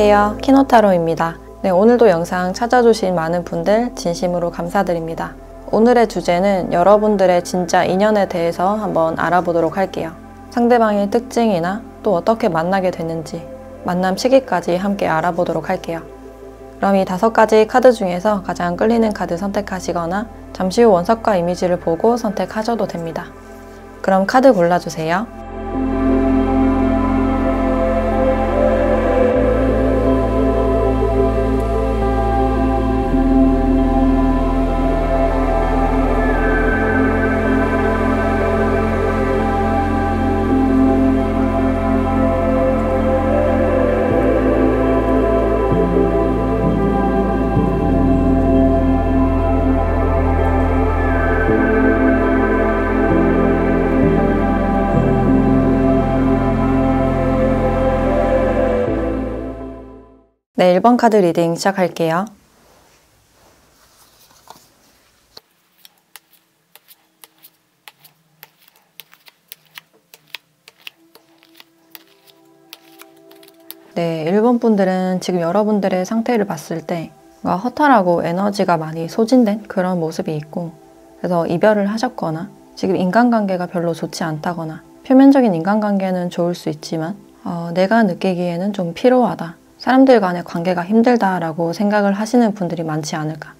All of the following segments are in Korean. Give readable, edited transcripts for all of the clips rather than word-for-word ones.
안녕하세요. 키노타로입니다. 네, 오늘도 영상 찾아주신 많은 분들 진심으로 감사드립니다. 오늘의 주제는 여러분들의 진짜 인연에 대해서 한번 알아보도록 할게요. 상대방의 특징이나 또 어떻게 만나게 됐는지, 만남 시기까지 함께 알아보도록 할게요. 그럼 이 5가지 카드 중에서 가장 끌리는 카드 선택하시거나 잠시 후 원석과 이미지를 보고 선택하셔도 됩니다. 그럼 카드 골라주세요. 네, 1번 카드 리딩 시작할게요. 네, 1번 분들은 지금 여러분들의 상태를 봤을 때 뭔가 허탈하고 에너지가 많이 소진된 그런 모습이 있고, 그래서 이별을 하셨거나 지금 인간관계가 별로 좋지 않다거나, 표면적인 인간관계는 좋을 수 있지만 내가 느끼기에는 좀 피로하다, 사람들 간의 관계가 힘들다라고 생각을 하시는 분들이 많지 않을까.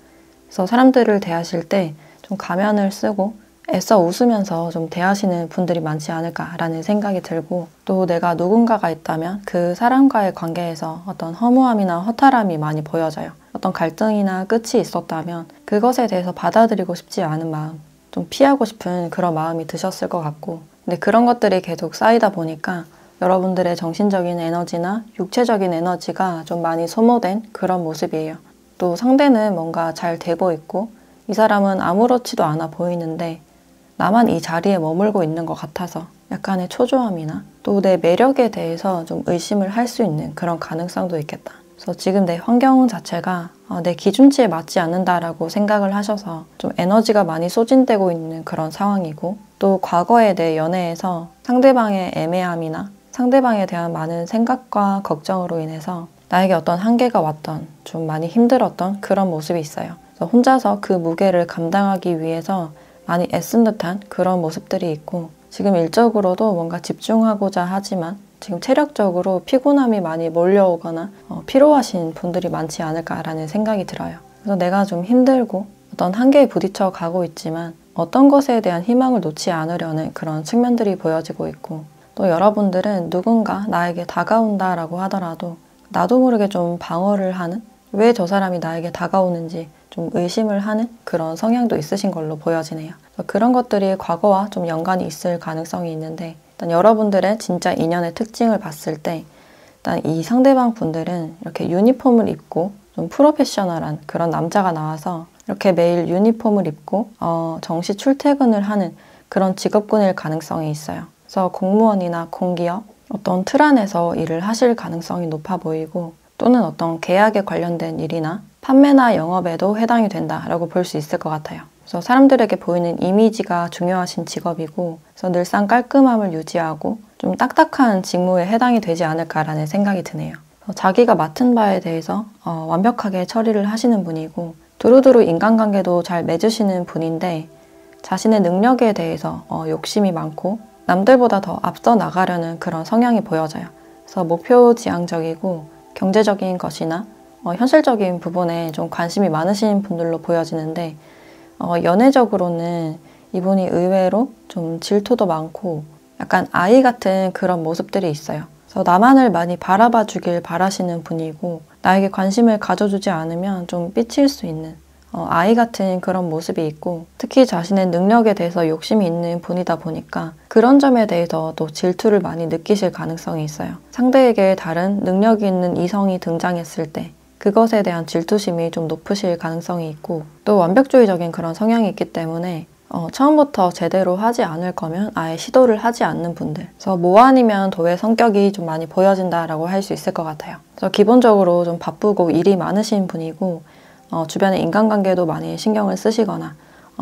그래서 사람들을 대하실 때 좀 가면을 쓰고 애써 웃으면서 좀 대하시는 분들이 많지 않을까라는 생각이 들고, 또 내가 누군가가 있다면 그 사람과의 관계에서 어떤 허무함이나 허탈함이 많이 보여져요. 어떤 갈등이나 끝이 있었다면 그것에 대해서 받아들이고 싶지 않은 마음, 좀 피하고 싶은 그런 마음이 드셨을 것 같고, 근데 그런 것들이 계속 쌓이다 보니까 여러분들의 정신적인 에너지나 육체적인 에너지가 좀 많이 소모된 그런 모습이에요. 또 상대는 뭔가 잘 되고 있고 이 사람은 아무렇지도 않아 보이는데 나만 이 자리에 머물고 있는 것 같아서 약간의 초조함이나 또 내 매력에 대해서 좀 의심을 할 수 있는 그런 가능성도 있겠다. 그래서 지금 내 환경 자체가 내 기준치에 맞지 않는다라고 생각을 하셔서 좀 에너지가 많이 소진되고 있는 그런 상황이고, 또 과거의 내 연애에서 상대방의 애매함이나 상대방에 대한 많은 생각과 걱정으로 인해서 나에게 어떤 한계가 왔던, 좀 많이 힘들었던 그런 모습이 있어요. 그래서 혼자서 그 무게를 감당하기 위해서 많이 애쓴 듯한 그런 모습들이 있고, 지금 일적으로도 뭔가 집중하고자 하지만 지금 체력적으로 피곤함이 많이 몰려오거나 피로하신 분들이 많지 않을까라는 생각이 들어요. 그래서 내가 좀 힘들고 어떤 한계에 부딪혀 가고 있지만 어떤 것에 대한 희망을 놓지 않으려는 그런 측면들이 보여지고 있고, 또 여러분들은 누군가 나에게 다가온다라고 하더라도 나도 모르게 좀 방어를 하는, 왜 저 사람이 나에게 다가오는지 좀 의심을 하는 그런 성향도 있으신 걸로 보여지네요. 그런 것들이 과거와 좀 연관이 있을 가능성이 있는데, 일단 여러분들의 진짜 인연의 특징을 봤을 때 일단 이 상대방 분들은 이렇게 유니폼을 입고 좀 프로페셔널한 그런 남자가 나와서 이렇게 매일 유니폼을 입고 정시 출퇴근을 하는 그런 직업군일 가능성이 있어요. 그래서 공무원이나 공기업, 어떤 틀 안에서 일을 하실 가능성이 높아 보이고, 또는 어떤 계약에 관련된 일이나 판매나 영업에도 해당이 된다라고 볼 수 있을 것 같아요. 그래서 사람들에게 보이는 이미지가 중요하신 직업이고, 그래서 늘상 깔끔함을 유지하고 좀 딱딱한 직무에 해당이 되지 않을까라는 생각이 드네요. 자기가 맡은 바에 대해서 완벽하게 처리를 하시는 분이고, 두루두루 인간관계도 잘 맺으시는 분인데 자신의 능력에 대해서 욕심이 많고 남들보다 더 앞서 나가려는 그런 성향이 보여져요. 그래서 목표 지향적이고 경제적인 것이나 현실적인 부분에 좀 관심이 많으신 분들로 보여지는데, 연애적으로는 이분이 의외로 좀 질투도 많고 약간 아이 같은 그런 모습들이 있어요. 그래서 나만을 많이 바라봐 주길 바라시는 분이고, 나에게 관심을 가져주지 않으면 좀 삐칠 수 있는 아이 같은 그런 모습이 있고, 특히 자신의 능력에 대해서 욕심이 있는 분이다 보니까 그런 점에 대해서 또 질투를 많이 느끼실 가능성이 있어요. 상대에게 다른 능력이 있는 이성이 등장했을 때 그것에 대한 질투심이 좀 높으실 가능성이 있고, 또 완벽주의적인 그런 성향이 있기 때문에 처음부터 제대로 하지 않을 거면 아예 시도를 하지 않는 분들. 그래서 뭐 아니면 도의 성격이 좀 많이 보여진다라고 할 수 있을 것 같아요. 그래서 기본적으로 좀 바쁘고 일이 많으신 분이고, 주변의 인간관계도 많이 신경을 쓰시거나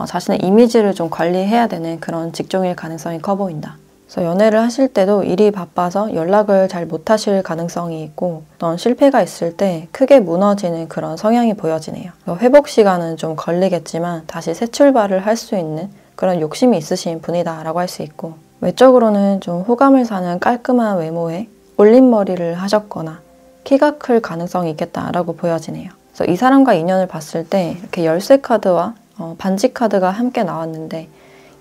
자신의 이미지를 좀 관리해야 되는 그런 직종일 가능성이 커 보인다. 그래서 연애를 하실 때도 일이 바빠서 연락을 잘 못하실 가능성이 있고 어떤 실패가 있을 때 크게 무너지는 그런 성향이 보여지네요. 회복 시간은 좀 걸리겠지만 다시 새 출발을 할 수 있는 그런 욕심이 있으신 분이다라고 할 수 있고, 외적으로는 좀 호감을 사는 깔끔한 외모에 올림머리를 하셨거나 키가 클 가능성이 있겠다라고 보여지네요. 그래서 이 사람과 인연을 봤을 때 이렇게 열쇠 카드와 반지 카드가 함께 나왔는데,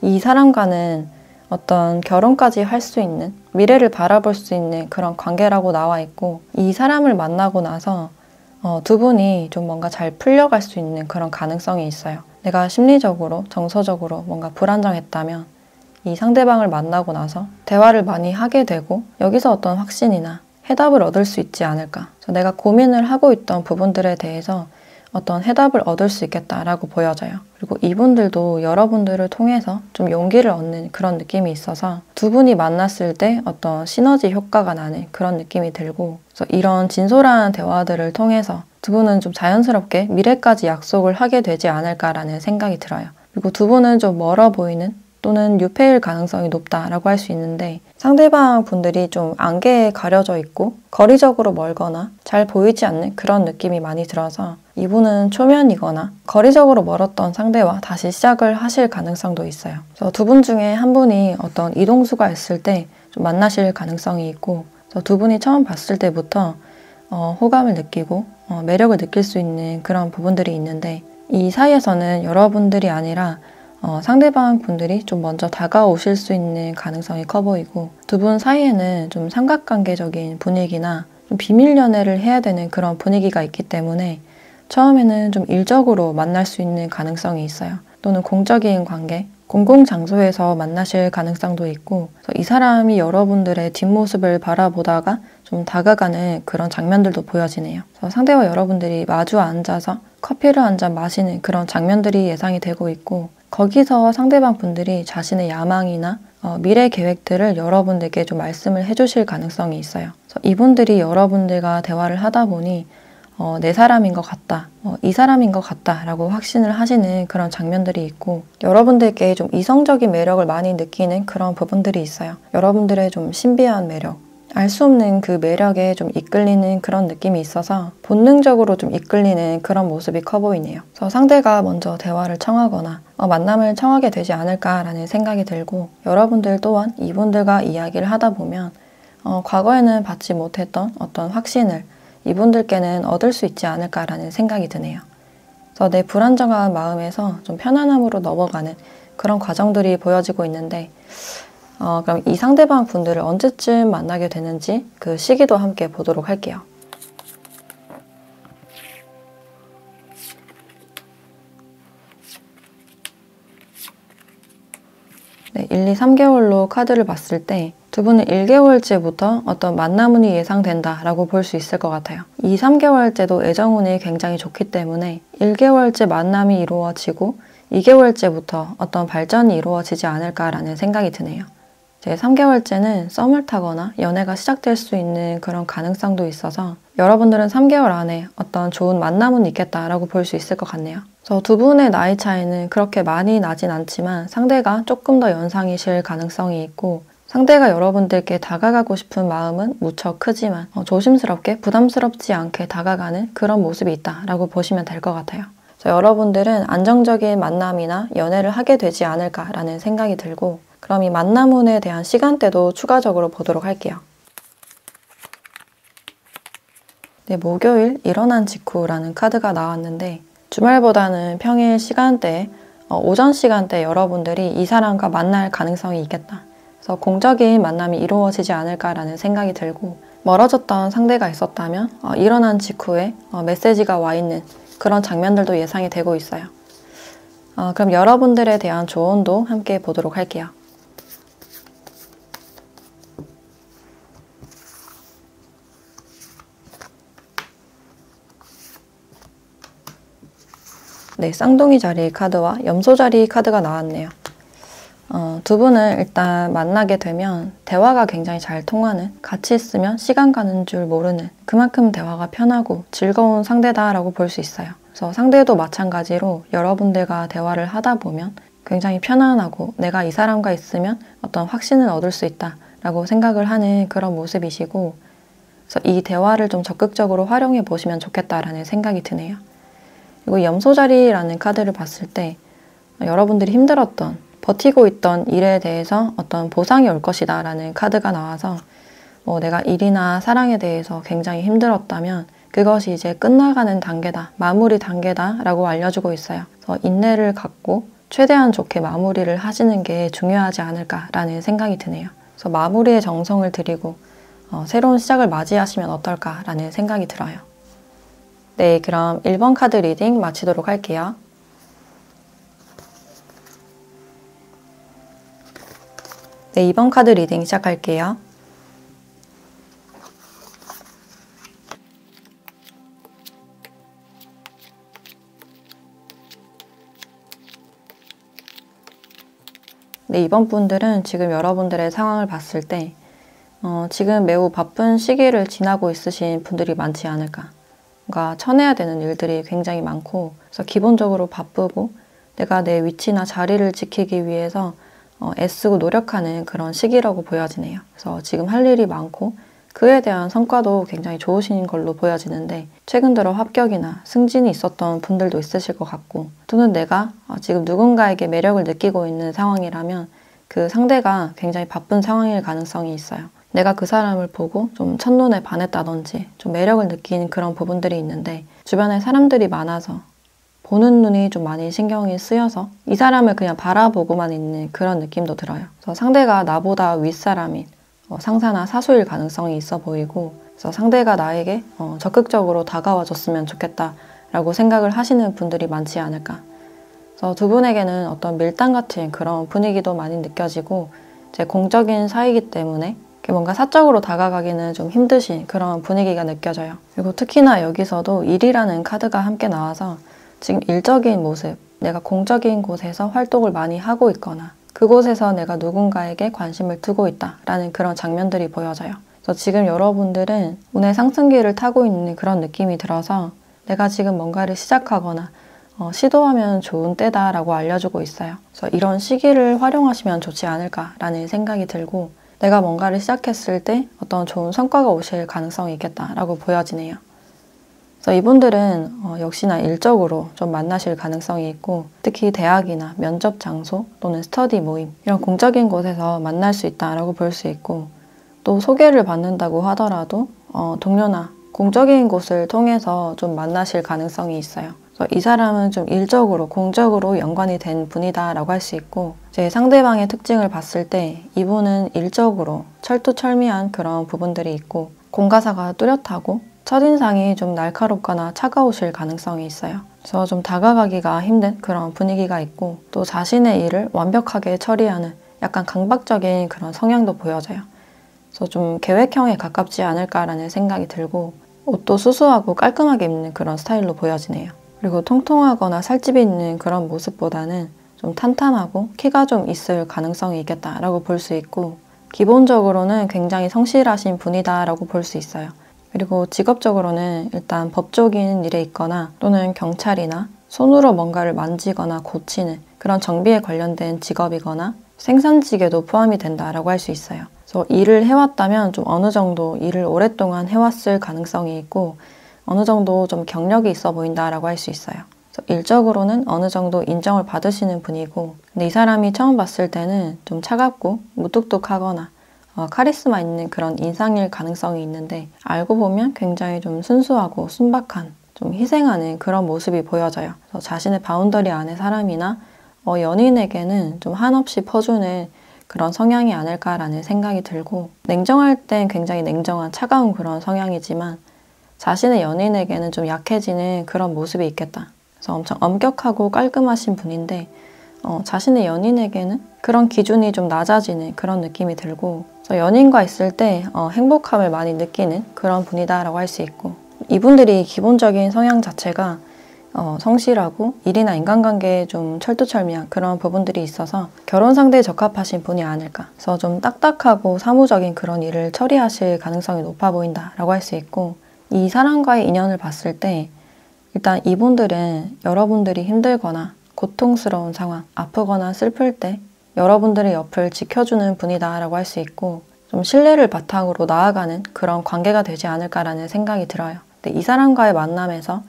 이 사람과는 어떤 결혼까지 할 수 있는, 미래를 바라볼 수 있는 그런 관계라고 나와 있고, 이 사람을 만나고 나서 두 분이 좀 뭔가 잘 풀려갈 수 있는 그런 가능성이 있어요. 내가 심리적으로, 정서적으로 뭔가 불안정했다면 이 상대방을 만나고 나서 대화를 많이 하게 되고 여기서 어떤 확신이나 해답을 얻을 수 있지 않을까. 그래서 내가 고민을 하고 있던 부분들에 대해서 어떤 해답을 얻을 수 있겠다라고 보여져요. 그리고 이분들도 여러분들을 통해서 좀 용기를 얻는 그런 느낌이 있어서 두 분이 만났을 때 어떤 시너지 효과가 나는 그런 느낌이 들고, 그래서 이런 진솔한 대화들을 통해서 두 분은 좀 자연스럽게 미래까지 약속을 하게 되지 않을까라는 생각이 들어요. 그리고 두 분은 좀 멀어 보이는 또는 유패일 가능성이 높다라고 할 수 있는데, 상대방 분들이 좀 안개에 가려져 있고 거리적으로 멀거나 잘 보이지 않는 그런 느낌이 많이 들어서 이분은 초면이거나 거리적으로 멀었던 상대와 다시 시작을 하실 가능성도 있어요. 그래서 두 분 중에 한 분이 어떤 이동수가 있을 때 좀 만나실 가능성이 있고, 그래서 두 분이 처음 봤을 때부터 호감을 느끼고 매력을 느낄 수 있는 그런 부분들이 있는데, 이 사이에서는 여러분들이 아니라 상대방 분들이 좀 먼저 다가오실 수 있는 가능성이 커 보이고, 두 분 사이에는 좀 삼각관계적인 분위기나 좀 비밀 연애를 해야 되는 그런 분위기가 있기 때문에 처음에는 좀 일적으로 만날 수 있는 가능성이 있어요. 또는 공적인 관계, 공공장소에서 만나실 가능성도 있고, 그래서 이 사람이 여러분들의 뒷모습을 바라보다가 좀 다가가는 그런 장면들도 보여지네요. 그래서 상대와 여러분들이 마주 앉아서 커피를 한 잔 마시는 그런 장면들이 예상이 되고 있고, 거기서 상대방 분들이 자신의 야망이나 미래 계획들을 여러분들께 좀 말씀을 해주실 가능성이 있어요. 그래서 이분들이 여러분들과 대화를 하다 보니 내 사람인 것 같다, 이 사람인 것 같다 라고 확신을 하시는 그런 장면들이 있고, 여러분들께 좀 이성적인 매력을 많이 느끼는 그런 부분들이 있어요. 여러분들의 좀 신비한 매력, 알 수 없는 그 매력에 좀 이끌리는 그런 느낌이 있어서 본능적으로 좀 이끌리는 그런 모습이 커 보이네요. 그래서 상대가 먼저 대화를 청하거나 만남을 청하게 되지 않을까라는 생각이 들고, 여러분들 또한 이분들과 이야기를 하다 보면 과거에는 받지 못했던 어떤 확신을 이분들께는 얻을 수 있지 않을까라는 생각이 드네요. 그래서 내 불안정한 마음에서 좀 편안함으로 넘어가는 그런 과정들이 보여지고 있는데, 그럼 이 상대방 분들을 언제쯤 만나게 되는지 그 시기도 함께 보도록 할게요. 네, 1, 2, 3개월로 카드를 봤을 때 두 분은 1개월째부터 어떤 만남운이 예상된다라고 볼 수 있을 것 같아요. 2, 3개월째도 애정운이 굉장히 좋기 때문에 1개월째 만남이 이루어지고 2개월째부터 어떤 발전이 이루어지지 않을까라는 생각이 드네요. 이제 3개월째는 썸을 타거나 연애가 시작될 수 있는 그런 가능성도 있어서 여러분들은 3개월 안에 어떤 좋은 만남은 있겠다라고 볼 수 있을 것 같네요. 그래서 두 분의 나이 차이는 그렇게 많이 나진 않지만 상대가 조금 더 연상이실 가능성이 있고, 상대가 여러분들께 다가가고 싶은 마음은 무척 크지만 조심스럽게 부담스럽지 않게 다가가는 그런 모습이 있다라고 보시면 될 것 같아요. 그래서 여러분들은 안정적인 만남이나 연애를 하게 되지 않을까라는 생각이 들고, 그럼 이 만남운에 대한 시간대도 추가적으로 보도록 할게요. 네, 목요일 일어난 직후라는 카드가 나왔는데, 주말보다는 평일 시간대에 오전 시간대 여러분들이 이 사람과 만날 가능성이 있겠다. 그래서 공적인 만남이 이루어지지 않을까라는 생각이 들고, 멀어졌던 상대가 있었다면 일어난 직후에 메시지가 와 있는 그런 장면들도 예상이 되고 있어요. 그럼 여러분들에 대한 조언도 함께 보도록 할게요. 네, 쌍둥이 자리 카드와 염소 자리 카드가 나왔네요. 두 분을 일단 만나게 되면 대화가 굉장히 잘 통하는, 같이 있으면 시간 가는 줄 모르는, 그만큼 대화가 편하고 즐거운 상대다라고 볼 수 있어요. 그래서 상대도 마찬가지로 여러분들과 대화를 하다 보면 굉장히 편안하고 내가 이 사람과 있으면 어떤 확신을 얻을 수 있다라고 생각을 하는 그런 모습이시고, 그래서 이 대화를 좀 적극적으로 활용해 보시면 좋겠다라는 생각이 드네요. 그리고 염소자리라는 카드를 봤을 때 여러분들이 힘들었던, 버티고 있던 일에 대해서 어떤 보상이 올 것이다 라는 카드가 나와서 내가 일이나 사랑에 대해서 굉장히 힘들었다면 그것이 이제 끝나가는 단계다, 마무리 단계다 라고 알려주고 있어요. 그래서 인내를 갖고 최대한 좋게 마무리를 하시는 게 중요하지 않을까라는 생각이 드네요. 그래서 마무리에 정성을 들이고 새로운 시작을 맞이하시면 어떨까라는 생각이 들어요. 네, 그럼 1번 카드 리딩 마치도록 할게요. 네, 2번 카드 리딩 시작할게요. 네, 이번 분들은 지금 여러분들의 상황을 봤을 때 지금 매우 바쁜 시기를 지나고 있으신 분들이 많지 않을까. 뭔가 쳐내야 되는 일들이 굉장히 많고, 그래서 기본적으로 바쁘고 내가 내 위치나 자리를 지키기 위해서 애쓰고 노력하는 그런 시기라고 보여지네요. 그래서 지금 할 일이 많고 그에 대한 성과도 굉장히 좋으신 걸로 보여지는데, 최근 들어 합격이나 승진이 있었던 분들도 있으실 것 같고, 또는 내가 지금 누군가에게 매력을 느끼고 있는 상황이라면 그 상대가 굉장히 바쁜 상황일 가능성이 있어요. 내가 그 사람을 보고 좀 첫눈에 반했다든지 좀 매력을 느끼는 그런 부분들이 있는데, 주변에 사람들이 많아서 보는 눈이 좀 많이 신경이 쓰여서 이 사람을 그냥 바라보고만 있는 그런 느낌도 들어요. 그래서 상대가 나보다 윗사람인 상사나 사수일 가능성이 있어 보이고, 그래서 상대가 나에게 적극적으로 다가와 줬으면 좋겠다라고 생각을 하시는 분들이 많지 않을까. 그래서 두 분에게는 어떤 밀당 같은 그런 분위기도 많이 느껴지고, 이제 공적인 사이이기 때문에 뭔가 사적으로 다가가기는 좀 힘드신 그런 분위기가 느껴져요. 그리고 특히나 여기서도 일이라는 카드가 함께 나와서 지금 일적인 모습, 내가 공적인 곳에서 활동을 많이 하고 있거나 그곳에서 내가 누군가에게 관심을 두고 있다라는 그런 장면들이 보여져요. 그래서 지금 여러분들은 운의 상승기를 타고 있는 그런 느낌이 들어서 내가 지금 뭔가를 시작하거나 시도하면 좋은 때다라고 알려주고 있어요. 그래서 이런 시기를 활용하시면 좋지 않을까라는 생각이 들고, 내가 뭔가를 시작했을 때 어떤 좋은 성과가 오실 가능성이 있겠다라고 보여지네요. 그래서 이분들은 역시나 일적으로 좀 만나실 가능성이 있고, 특히 대학이나 면접 장소 또는 스터디 모임 이런 공적인 곳에서 만날 수 있다라고 볼 수 있고, 또 소개를 받는다고 하더라도 동료나 공적인 곳을 통해서 좀 만나실 가능성이 있어요. 그래서 이 사람은 좀 일적으로, 공적으로 연관이 된 분이다라고 할 수 있고, 제 상대방의 특징을 봤을 때 이분은 일적으로 철두철미한 그런 부분들이 있고, 공가사가 뚜렷하고 첫인상이 좀 날카롭거나 차가우실 가능성이 있어요. 그래서 좀 다가가기가 힘든 그런 분위기가 있고, 또 자신의 일을 완벽하게 처리하는 약간 강박적인 그런 성향도 보여져요. 그래서 좀 계획형에 가깝지 않을까라는 생각이 들고, 옷도 수수하고 깔끔하게 입는 그런 스타일로 보여지네요. 그리고 통통하거나 살집이 있는 그런 모습보다는 좀 탄탄하고 키가 좀 있을 가능성이 있겠다라고 볼 수 있고, 기본적으로는 굉장히 성실하신 분이다라고 볼 수 있어요. 그리고 직업적으로는 일단 법적인 일에 있거나 또는 경찰이나 손으로 뭔가를 만지거나 고치는 그런 정비에 관련된 직업이거나 생산직에도 포함이 된다라고 할 수 있어요. 그래서 일을 해왔다면 좀 어느 정도 일을 오랫동안 해왔을 가능성이 있고, 어느 정도 좀 경력이 있어 보인다라고 할 수 있어요. 그래서 일적으로는 어느 정도 인정을 받으시는 분이고, 근데 이 사람이 처음 봤을 때는 좀 차갑고 무뚝뚝하거나 카리스마 있는 그런 인상일 가능성이 있는데, 알고 보면 굉장히 좀 순수하고 순박한, 좀 희생하는 그런 모습이 보여져요. 그래서 자신의 바운더리 안의 사람이나 연인에게는 좀 한없이 퍼주는 그런 성향이 아닐까라는 생각이 들고, 냉정할 땐 굉장히 냉정한 차가운 그런 성향이지만 자신의 연인에게는 좀 약해지는 그런 모습이 있겠다. 그래서 엄청 엄격하고 깔끔하신 분인데 자신의 연인에게는 그런 기준이 좀 낮아지는 그런 느낌이 들고, 그래서 연인과 있을 때 행복함을 많이 느끼는 그런 분이다라고 할 수 있고, 이분들이 기본적인 성향 자체가 성실하고 일이나 인간관계에 좀 철두철미한 그런 부분들이 있어서 결혼 상대에 적합하신 분이 아닐까. 그래서 좀 딱딱하고 사무적인 그런 일을 처리하실 가능성이 높아 보인다라고 할 수 있고, 이 사람과의 인연을 봤을 때 일단 이분들은 여러분들이 힘들거나 고통스러운 상황, 아프거나 슬플 때 여러분들의 옆을 지켜주는 분이다 라고 할 수 있고, 좀 신뢰를 바탕으로 나아가는 그런 관계가 되지 않을까라는 생각이 들어요. 근데 이 사람과의 만남에서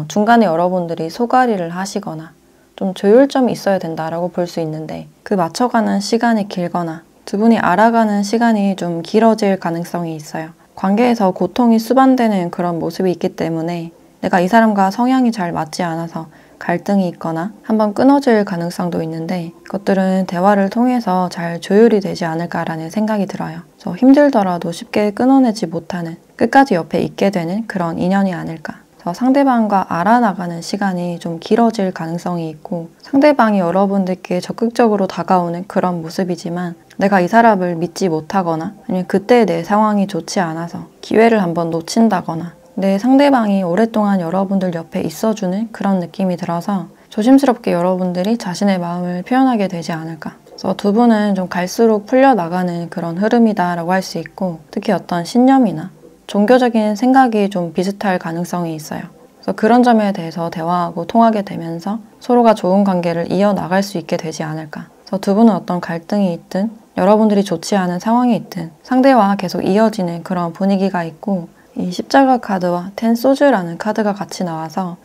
중간에 여러분들이 소갈이를 하시거나 좀 조율점이 있어야 된다라고 볼 수 있는데, 그 맞춰가는 시간이 길거나 두 분이 알아가는 시간이 좀 길어질 가능성이 있어요. 관계에서 고통이 수반되는 그런 모습이 있기 때문에 내가 이 사람과 성향이 잘 맞지 않아서 갈등이 있거나 한번 끊어질 가능성도 있는데, 그것들은 대화를 통해서 잘 조율이 되지 않을까라는 생각이 들어요. 그래서 힘들더라도 쉽게 끊어내지 못하는, 끝까지 옆에 있게 되는 그런 인연이 아닐까. 그래서 상대방과 알아나가는 시간이 좀 길어질 가능성이 있고, 상대방이 여러분들께 적극적으로 다가오는 그런 모습이지만 내가 이 사람을 믿지 못하거나 아니면 그때 내 상황이 좋지 않아서 기회를 한번 놓친다거나 내 상대방이 오랫동안 여러분들 옆에 있어주는 그런 느낌이 들어서 조심스럽게 여러분들이 자신의 마음을 표현하게 되지 않을까. 그래서 두 분은 좀 갈수록 풀려나가는 그런 흐름이다라고 할 수 있고, 특히 어떤 신념이나 종교적인 생각이 좀 비슷할 가능성이 있어요. 그래서 그런 점에 대해서 대화하고 통하게 되면서 서로가 좋은 관계를 이어나갈 수 있게 되지 않을까. 그래서 두 분은 어떤 갈등이 있든 여러분들이 좋지 않은 상황이 있든 상대와 계속 이어지는 그런 분위기가 있고, 이 십자가 카드와 텐 소즈라는 카드가 같이 나와서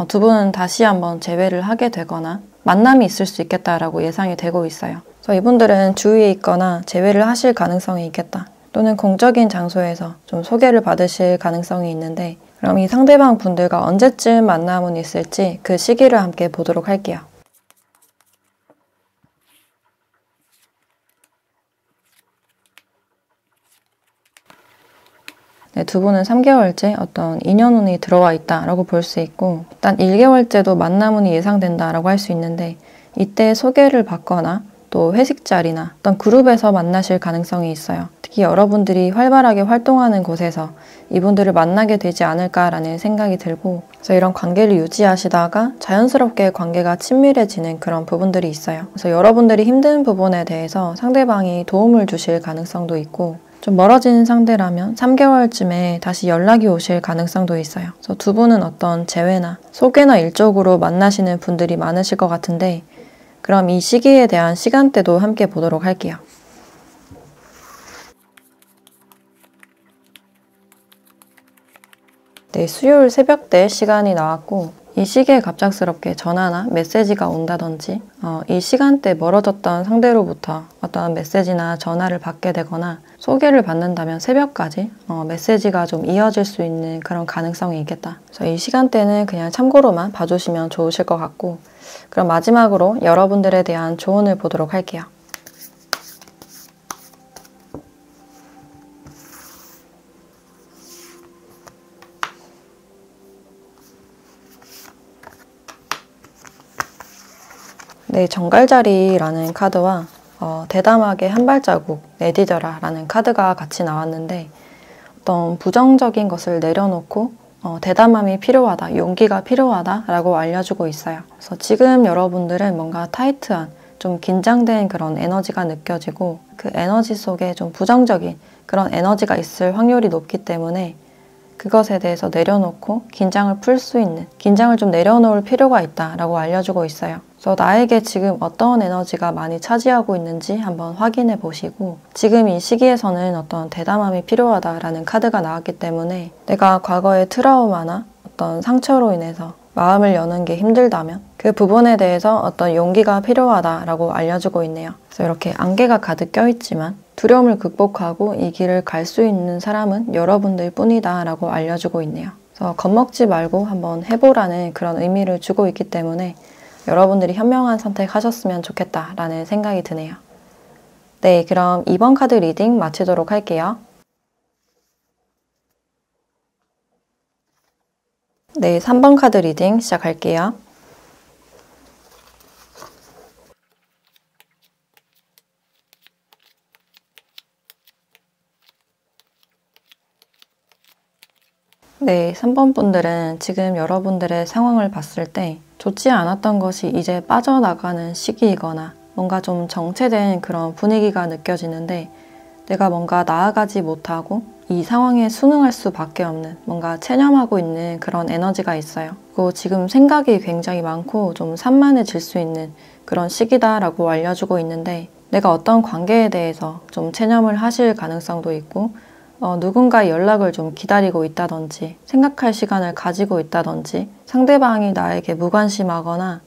두 분은 다시 한번 재회를 하게 되거나 만남이 있을 수 있겠다라고 예상이 되고 있어요. 그래서 이분들은 주위에 있거나 재회를 하실 가능성이 있겠다. 또는 공적인 장소에서 좀 소개를 받으실 가능성이 있는데, 그럼 이 상대방 분들과 언제쯤 만남은 있을지 그 시기를 함께 보도록 할게요. 네, 두 분은 3개월째 어떤 인연운이 들어와 있다라고 볼 수 있고, 일단 1개월째도 만남운이 예상된다라고 할 수 있는데, 이때 소개를 받거나 또 회식 자리나 어떤 그룹에서 만나실 가능성이 있어요. 특히 여러분들이 활발하게 활동하는 곳에서 이분들을 만나게 되지 않을까라는 생각이 들고, 그래서 이런 관계를 유지하시다가 자연스럽게 관계가 친밀해지는 그런 부분들이 있어요. 그래서 여러분들이 힘든 부분에 대해서 상대방이 도움을 주실 가능성도 있고, 좀 멀어진 상대라면 3개월쯤에 다시 연락이 오실 가능성도 있어요. 그래서 두 분은 어떤 재회나 소개나 일적으로 만나시는 분들이 많으실 것 같은데, 그럼 이 시기에 대한 시간대도 함께 보도록 할게요. 네, 수요일 새벽때 시간이 나왔고, 이 시기에 갑작스럽게 전화나 메시지가 온다든지 이 시간대 멀어졌던 상대로부터 어떤 메시지나 전화를 받게 되거나 소개를 받는다면 새벽까지 메시지가 좀 이어질 수 있는 그런 가능성이 있겠다. 그래서 이 시간대는 그냥 참고로만 봐주시면 좋으실 것 같고, 그럼 마지막으로 여러분들에 대한 조언을 보도록 할게요. 네, 정갈자리라는 카드와 대담하게 한 발자국 내디뎌라 라는 카드가 같이 나왔는데, 어떤 부정적인 것을 내려놓고 대담함이 필요하다, 용기가 필요하다 라고 알려주고 있어요. 그래서 지금 여러분들은 뭔가 타이트한, 좀 긴장된 그런 에너지가 느껴지고, 그 에너지 속에 좀 부정적인 그런 에너지가 있을 확률이 높기 때문에 그것에 대해서 내려놓고 긴장을 풀 수 있는, 긴장을 좀 내려놓을 필요가 있다라고 알려주고 있어요. 그래서 나에게 지금 어떤 에너지가 많이 차지하고 있는지 한번 확인해 보시고, 지금 이 시기에서는 어떤 대담함이 필요하다라는 카드가 나왔기 때문에 내가 과거의 트라우마나 어떤 상처로 인해서 마음을 여는 게 힘들다면 그 부분에 대해서 어떤 용기가 필요하다라고 알려주고 있네요. 그래서 이렇게 안개가 가득 껴있지만 두려움을 극복하고 이 길을 갈 수 있는 사람은 여러분들 뿐이다 라고 알려주고 있네요. 그래서 겁먹지 말고 한번 해보라는 그런 의미를 주고 있기 때문에 여러분들이 현명한 선택하셨으면 좋겠다라는 생각이 드네요. 네, 그럼 2번 카드 리딩 마치도록 할게요. 네, 3번 카드 리딩 시작할게요. 네, 3번 분들은 지금 여러분들의 상황을 봤을 때 좋지 않았던 것이 이제 빠져나가는 시기이거나 뭔가 좀 정체된 그런 분위기가 느껴지는데, 내가 뭔가 나아가지 못하고 이 상황에 순응할 수밖에 없는 뭔가 체념하고 있는 그런 에너지가 있어요. 그리고 지금 생각이 굉장히 많고 좀 산만해질 수 있는 그런 시기다라고 알려주고 있는데 내가 어떤 관계에 대해서 좀 체념을 하실 가능성도 있고 누군가의 연락을 좀 기다리고 있다든지 생각할 시간을 가지고 있다든지 상대방이 나에게 무관심하거나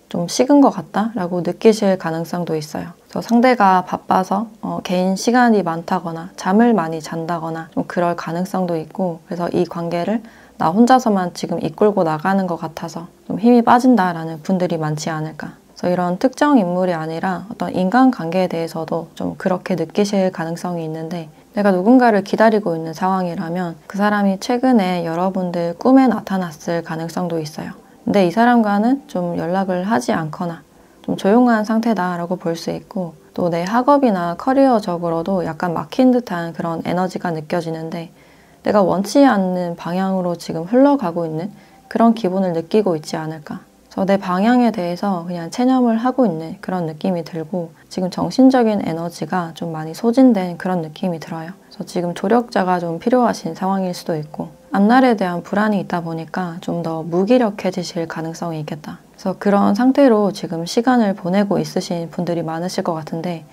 좀 식은 것 같다 라고 느끼실 가능성도 있어요. 그래서 상대가 바빠서 개인 시간이 많다거나 잠을 많이 잔다거나 좀 그럴 가능성도 있고 그래서 이 관계를 나 혼자서만 지금 이끌고 나가는 것 같아서 좀 힘이 빠진다라는 분들이 많지 않을까. 그래서 이런 특정 인물이 아니라 어떤 인간관계에 대해서도 좀 그렇게 느끼실 가능성이 있는데 내가 누군가를 기다리고 있는 상황이라면 그 사람이 최근에 여러분들 꿈에 나타났을 가능성도 있어요. 근데 이 사람과는 좀 연락을 하지 않거나 좀 조용한 상태다라고 볼 수 있고 또 내 학업이나 커리어적으로도 약간 막힌 듯한 그런 에너지가 느껴지는데 내가 원치 않는 방향으로 지금 흘러가고 있는 그런 기분을 느끼고 있지 않을까. 그래서 내 방향에 대해서 그냥 체념을 하고 있는 그런 느낌이 들고 지금 정신적인 에너지가 좀 많이 소진된 그런 느낌이 들어요. 그래서 지금 조력자가 좀 필요하신 상황일 수도 있고 앞날에 대한 불안이 있다 보니까 좀 더 무기력해지실 가능성이 있겠다. 그래서 그런 상태로 지금 시간을 보내고 있으신 분들이 많으실 것 같은데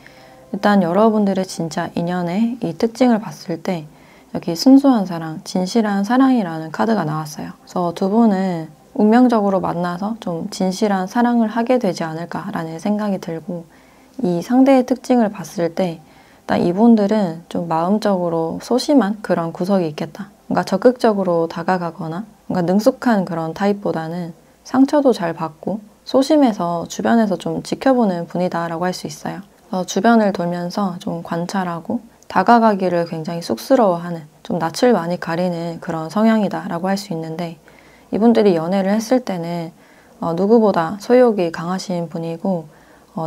일단 여러분들의 진짜 인연의 이 특징을 봤을 때 여기 순수한 사랑, 진실한 사랑이라는 카드가 나왔어요. 그래서 두 분은 운명적으로 만나서 좀 진실한 사랑을 하게 되지 않을까라는 생각이 들고 이 상대의 특징을 봤을 때 일단 이분들은 좀 마음적으로 소심한 그런 구석이 있겠다. 뭔가 적극적으로 다가가거나 뭔가 능숙한 그런 타입보다는 상처도 잘 받고 소심해서 주변에서 좀 지켜보는 분이다라고 할 수 있어요. 그래서 주변을 돌면서 좀 관찰하고 다가가기를 굉장히 쑥스러워하는 좀 낯을 많이 가리는 그런 성향이다라고 할 수 있는데 이분들이 연애를 했을 때는 누구보다 소유욕이 강하신 분이고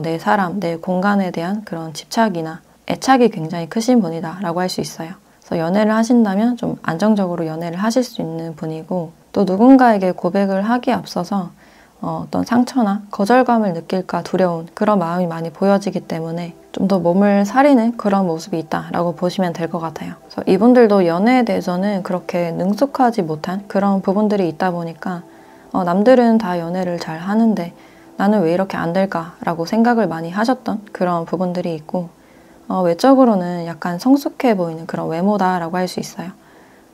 내 사람, 내 공간에 대한 그런 집착이나 애착이 굉장히 크신 분이다라고 할 수 있어요. 그래서 연애를 하신다면 좀 안정적으로 연애를 하실 수 있는 분이고 또 누군가에게 고백을 하기에 앞서서 어떤 상처나 거절감을 느낄까 두려운 그런 마음이 많이 보여지기 때문에 좀 더 몸을 사리는 그런 모습이 있다라고 보시면 될 것 같아요. 그래서 이분들도 연애에 대해서는 그렇게 능숙하지 못한 그런 부분들이 있다 보니까 남들은 다 연애를 잘 하는데 나는 왜 이렇게 안 될까라고 생각을 많이 하셨던 그런 부분들이 있고 외적으로는 약간 성숙해 보이는 그런 외모다라고 할 수 있어요.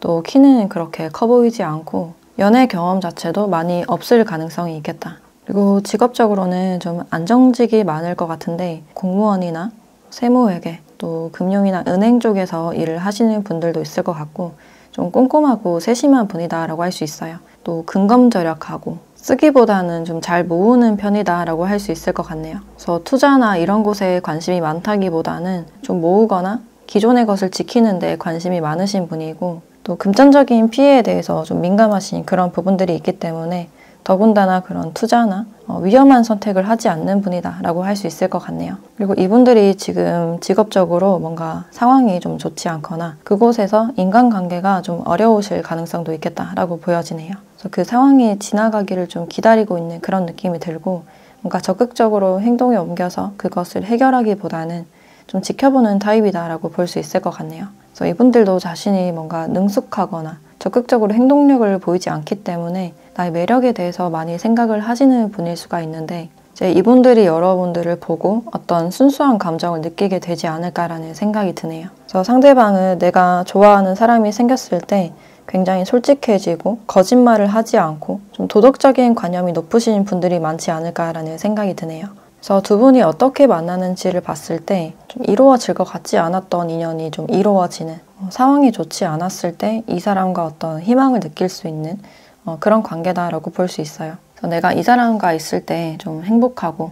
또 키는 그렇게 커 보이지 않고 연애 경험 자체도 많이 없을 가능성이 있겠다. 그리고 직업적으로는 좀 안정직이 많을 것 같은데 공무원이나 세무회계 또 금융이나 은행 쪽에서 일을 하시는 분들도 있을 것 같고 좀 꼼꼼하고 세심한 분이다라고 할 수 있어요. 또 근검절약하고 쓰기보다는 좀 잘 모으는 편이다라고 할 수 있을 것 같네요. 그래서 투자나 이런 곳에 관심이 많다기보다는 좀 모으거나 기존의 것을 지키는 데 관심이 많으신 분이고 또 금전적인 피해에 대해서 좀 민감하신 그런 부분들이 있기 때문에 더군다나 그런 투자나 위험한 선택을 하지 않는 분이다 라고 할 수 있을 것 같네요. 그리고 이분들이 지금 직업적으로 뭔가 상황이 좀 좋지 않거나 그곳에서 인간관계가 좀 어려우실 가능성도 있겠다라고 보여지네요. 그래서 그 상황이 지나가기를 좀 기다리고 있는 그런 느낌이 들고 뭔가 적극적으로 행동에 옮겨서 그것을 해결하기보다는 좀 지켜보는 타입이다라고 볼 수 있을 것 같네요. 그래서 이분들도 자신이 뭔가 능숙하거나 적극적으로 행동력을 보이지 않기 때문에 나의 매력에 대해서 많이 생각을 하시는 분일 수가 있는데 이제 이분들이 여러분들을 보고 어떤 순수한 감정을 느끼게 되지 않을까라는 생각이 드네요. 그래서 상대방은 내가 좋아하는 사람이 생겼을 때 굉장히 솔직해지고 거짓말을 하지 않고 좀 도덕적인 관념이 높으신 분들이 많지 않을까라는 생각이 드네요. 그래서 두 분이 어떻게 만나는지를 봤을 때 좀 이루어질 것 같지 않았던 인연이 좀 이루어지는 상황이 좋지 않았을 때 이 사람과 어떤 희망을 느낄 수 있는 그런 관계다라고 볼 수 있어요. 그래서 내가 이 사람과 있을 때 좀 행복하고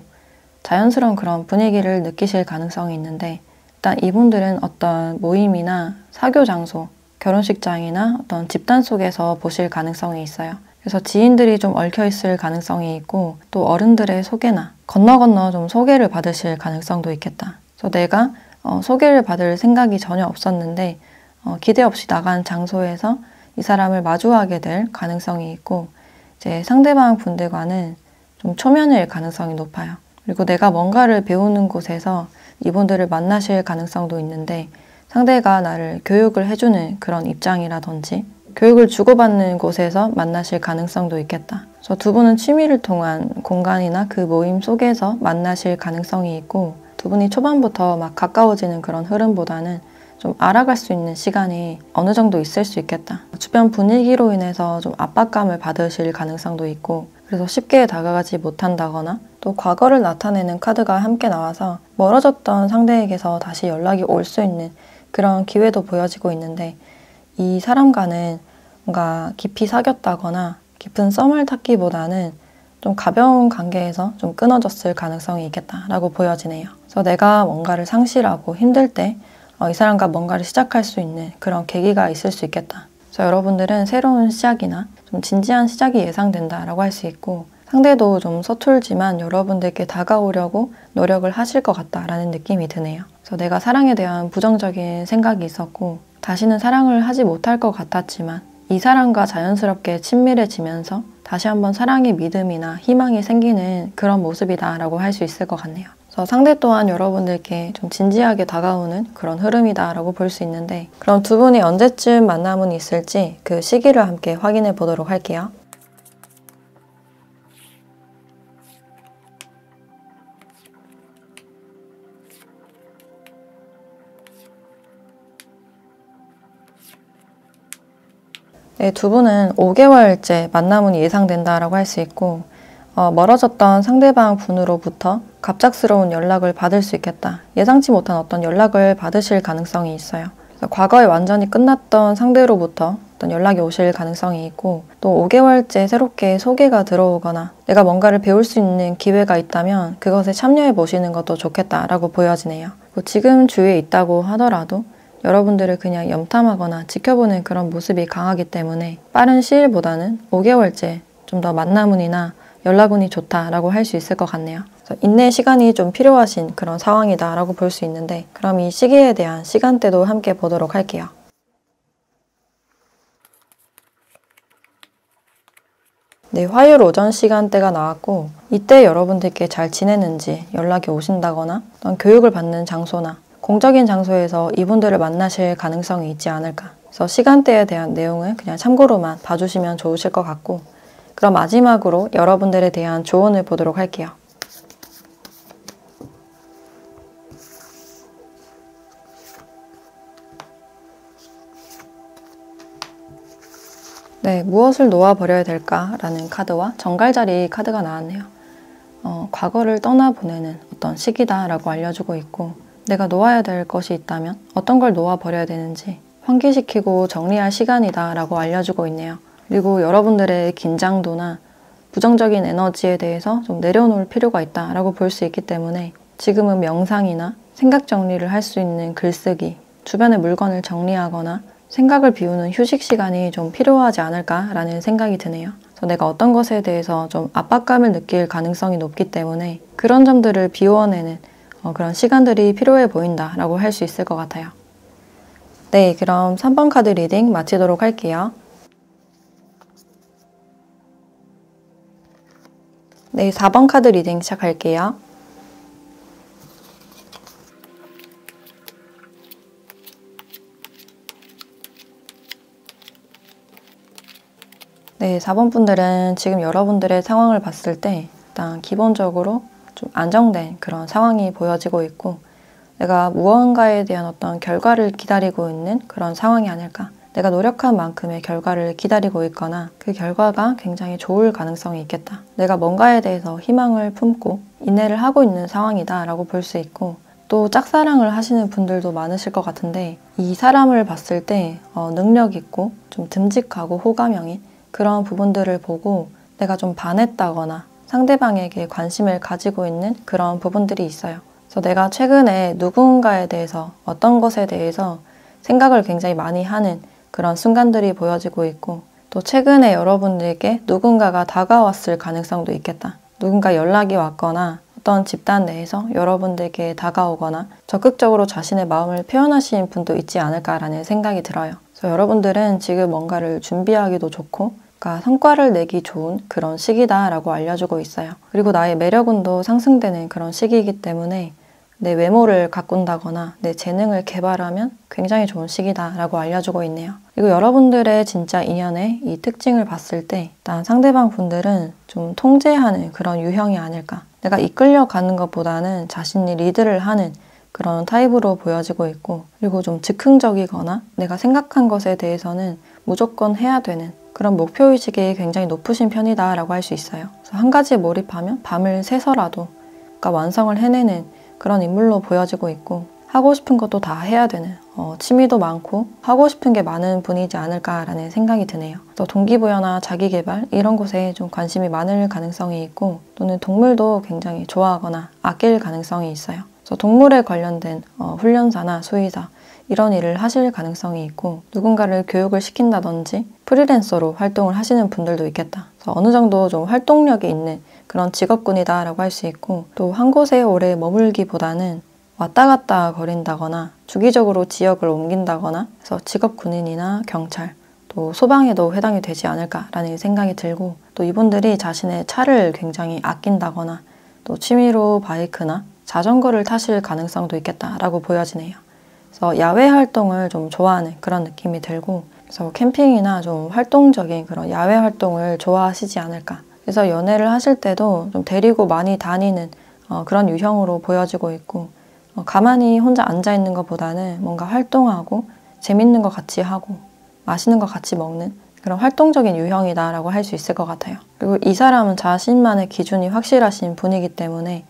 자연스러운 그런 분위기를 느끼실 가능성이 있는데 일단 이분들은 어떤 모임이나 사교 장소, 결혼식장이나 어떤 집단 속에서 보실 가능성이 있어요. 그래서 지인들이 좀 얽혀있을 가능성이 있고 또 어른들의 소개나 건너 좀 소개를 받으실 가능성도 있겠다. 그래서 내가 소개를 받을 생각이 전혀 없었는데 기대 없이 나간 장소에서 이 사람을 마주하게 될 가능성이 있고 이제 상대방 분들과는 좀 초면일 가능성이 높아요. 그리고 내가 뭔가를 배우는 곳에서 이분들을 만나실 가능성도 있는데 상대가 나를 교육을 해주는 그런 입장이라든지 교육을 주고받는 곳에서 만나실 가능성도 있겠다. 그래서 두 분은 취미를 통한 공간이나 그 모임 속에서 만나실 가능성이 있고 두 분이 초반부터 막 가까워지는 그런 흐름보다는 좀 알아갈 수 있는 시간이 어느 정도 있을 수 있겠다. 주변 분위기로 인해서 좀 압박감을 받으실 가능성도 있고 그래서 쉽게 다가가지 못한다거나 또 과거를 나타내는 카드가 함께 나와서 멀어졌던 상대에게서 다시 연락이 올 수 있는 그런 기회도 보여지고 있는데 이 사람과는 뭔가 깊이 사귀었다거나 깊은 썸을 탔기보다는 좀 가벼운 관계에서 좀 끊어졌을 가능성이 있겠다라고 보여지네요. 그래서 내가 뭔가를 상실하고 힘들 때 이 사람과 뭔가를 시작할 수 있는 그런 계기가 있을 수 있겠다. 그래서 여러분들은 새로운 시작이나 좀 진지한 시작이 예상된다라고 할 수 있고 상대도 좀 서툴지만 여러분들께 다가오려고 노력을 하실 것 같다라는 느낌이 드네요. 그래서 내가 사랑에 대한 부정적인 생각이 있었고 다시는 사랑을 하지 못할 것 같았지만 이 사람과 자연스럽게 친밀해지면서 다시 한번 사랑의 믿음이나 희망이 생기는 그런 모습이다라고 할 수 있을 것 같네요. 그래서 상대 또한 여러분들께 좀 진지하게 다가오는 그런 흐름이다라고 볼 수 있는데 그럼 두 분이 언제쯤 만남은 있을지 그 시기를 함께 확인해 보도록 할게요. 네, 두 분은 5개월째 만남은 예상된다라고 할 수 있고 멀어졌던 상대방 분으로부터 갑작스러운 연락을 받을 수 있겠다. 예상치 못한 어떤 연락을 받으실 가능성이 있어요. 그래서 과거에 완전히 끝났던 상대로부터 어떤 연락이 오실 가능성이 있고 또 5개월째 새롭게 소개가 들어오거나 내가 뭔가를 배울 수 있는 기회가 있다면 그것에 참여해 보시는 것도 좋겠다라고 보여지네요. 지금 주위에 있다고 하더라도 여러분들을 그냥 염탐하거나 지켜보는 그런 모습이 강하기 때문에 빠른 시일보다는 5개월째 좀 더 만남운이나 연락운이 좋다라고 할 수 있을 것 같네요. 그래서 인내 시간이 좀 필요하신 그런 상황이다라고 볼 수 있는데 그럼 이 시기에 대한 시간대도 함께 보도록 할게요. 네, 화요일 오전 시간대가 나왔고 이때 여러분들께 잘 지내는지 연락이 오신다거나 어떤 교육을 받는 장소나 공적인 장소에서 이분들을 만나실 가능성이 있지 않을까. 그래서 시간대에 대한 내용을 그냥 참고로만 봐주시면 좋으실 것 같고 그럼 마지막으로 여러분들에 대한 조언을 보도록 할게요. 네, 무엇을 놓아버려야 될까라는 카드와 정갈자리 카드가 나왔네요. 과거를 떠나보내는 어떤 시기다라고 알려주고 있고 내가 놓아야 될 것이 있다면 어떤 걸 놓아버려야 되는지 환기시키고 정리할 시간이다 라고 알려주고 있네요. 그리고 여러분들의 긴장도나 부정적인 에너지에 대해서 좀 내려놓을 필요가 있다라고 볼 수 있기 때문에 지금은 명상이나 생각 정리를 할 수 있는 글쓰기, 주변의 물건을 정리하거나 생각을 비우는 휴식 시간이 좀 필요하지 않을까라는 생각이 드네요. 그래서 내가 어떤 것에 대해서 좀 압박감을 느낄 가능성이 높기 때문에 그런 점들을 비워내는 그런 시간들이 필요해 보인다라고 할 수 있을 것 같아요. 네, 그럼 3번 카드 리딩 마치도록 할게요. 네, 4번 카드 리딩 시작할게요. 네, 4번 분들은 지금 여러분들의 상황을 봤을 때 일단 기본적으로 좀 안정된 그런 상황이 보여지고 있고 내가 무언가에 대한 어떤 결과를 기다리고 있는 그런 상황이 아닐까. 내가 노력한 만큼의 결과를 기다리고 있거나 그 결과가 굉장히 좋을 가능성이 있겠다. 내가 뭔가에 대해서 희망을 품고 인내를 하고 있는 상황이다 라고 볼 수 있고 또 짝사랑을 하시는 분들도 많으실 것 같은데 이 사람을 봤을 때 능력 있고 좀 듬직하고 호감형인 그런 부분들을 보고 내가 좀 반했다거나 상대방에게 관심을 가지고 있는 그런 부분들이 있어요. 그래서 내가 최근에 누군가에 대해서 어떤 것에 대해서 생각을 굉장히 많이 하는 그런 순간들이 보여지고 있고 또 최근에 여러분들께 누군가가 다가왔을 가능성도 있겠다. 누군가 연락이 왔거나 어떤 집단 내에서 여러분들께 다가오거나 적극적으로 자신의 마음을 표현하시는 분도 있지 않을까라는 생각이 들어요. 그래서 여러분들은 지금 뭔가를 준비하기도 좋고 그러니까 성과를 내기 좋은 그런 시기다라고 알려주고 있어요. 그리고 나의 매력운도 상승되는 그런 시기이기 때문에 내 외모를 가꾼다거나 내 재능을 개발하면 굉장히 좋은 시기다라고 알려주고 있네요. 그리고 여러분들의 진짜 인연의 이 특징을 봤을 때 일단 상대방 분들은 좀 통제하는 그런 유형이 아닐까. 내가 이끌려가는 것보다는 자신이 리드를 하는 그런 타입으로 보여지고 있고, 그리고 좀 즉흥적이거나 내가 생각한 것에 대해서는 무조건 해야 되는 그런 목표의식이 굉장히 높으신 편이다 라고 할 수 있어요. 그래서 한 가지에 몰입하면 밤을 새서라도 그러니까 완성을 해내는 그런 인물로 보여지고 있고, 하고 싶은 것도 다 해야 되는 취미도 많고 하고 싶은 게 많은 분이지 않을까라는 생각이 드네요. 또 동기부여나 자기개발 이런 곳에 좀 관심이 많을 가능성이 있고, 또는 동물도 굉장히 좋아하거나 아낄 가능성이 있어요. 그래서 동물에 관련된 훈련사나 수의사 이런 일을 하실 가능성이 있고, 누군가를 교육을 시킨다든지 프리랜서로 활동을 하시는 분들도 있겠다. 그래서 어느 정도 좀 활동력이 있는 그런 직업군이다 라고 할 수 있고, 또 한 곳에 오래 머물기보다는 왔다 갔다 거린다거나 주기적으로 지역을 옮긴다거나 해서 직업 군인이나 경찰, 또 소방에도 해당이 되지 않을까라는 생각이 들고, 또 이분들이 자신의 차를 굉장히 아낀다거나 또 취미로 바이크나 자전거를 타실 가능성도 있겠다라고 보여지네요. 그래서 야외 활동을 좀 좋아하는 그런 느낌이 들고, 그래서 캠핑이나 좀 활동적인 그런 야외 활동을 좋아하시지 않을까. 그래서 연애를 하실 때도 좀 데리고 많이 다니는 그런 유형으로 보여지고 있고, 가만히 혼자 앉아있는 것보다는 뭔가 활동하고 재밌는 거 같이 하고 맛있는 거 같이 먹는 그런 활동적인 유형이다라고 할 수 있을 것 같아요. 그리고 이 사람은 자신만의 기준이 확실하신 분이기 때문에